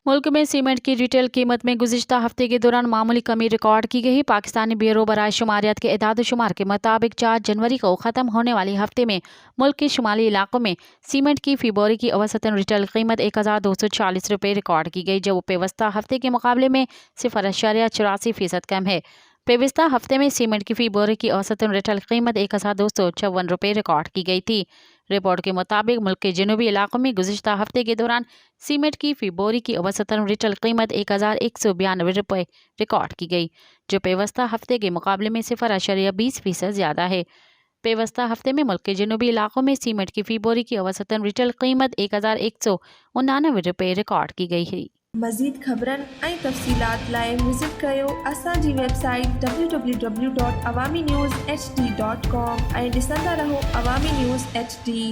मुल्क में सीमेंट की रिटेल कीमत में गुज़िश्ता हफ्ते के दौरान मामूली कमी रिकॉर्ड की गई। पाकिस्तानी ब्यूरो बराए शुमारियात के एदाद शुमार के मुताबिक 4 जनवरी को ख़त्म होने वाली हफ्ते में मुल्क के शुमाली इलाकों में सीमेंट की फी बोरी की औसतन रिटेल कीमत 1240 रुपये रिकॉर्ड की गई, जो पेवस्ता हफ्ते के मुकाबले में 0.84% कम है। पेवस्ता हफ्ते में सीमेंट की फी बोरे की औसतन रिटेल कीमत 1254 रुपये रिकॉर्ड की गई थी। रिपोर्ट के मुताबिक मुल्क के जनूबी इलाकों में गुज़िश्ता हफ्ते के दौरान सीमेंट की फी बोरी की औसतन रिटेल कीमत 1192 रुपये रिकॉर्ड की गई, जो पेवस्ता हफ्ते के मुकाबले में 0.20% ज़्यादा है। पेवस्ता हफ्ते में मुल्क के जनूबी इलाकों में सीमेंट की फी बोरी की औसतन रिटेल कीमत 1189 रुपये रिकॉर्ड की गई है। मज़ीद ख़बरन ऐं तफ़सीलात लाइ विज़िट कयो असांजी वेबसाइट www.awamiNewsHD.com ऐं ॾिसंदा रहो अवामी न्यूज़ HD।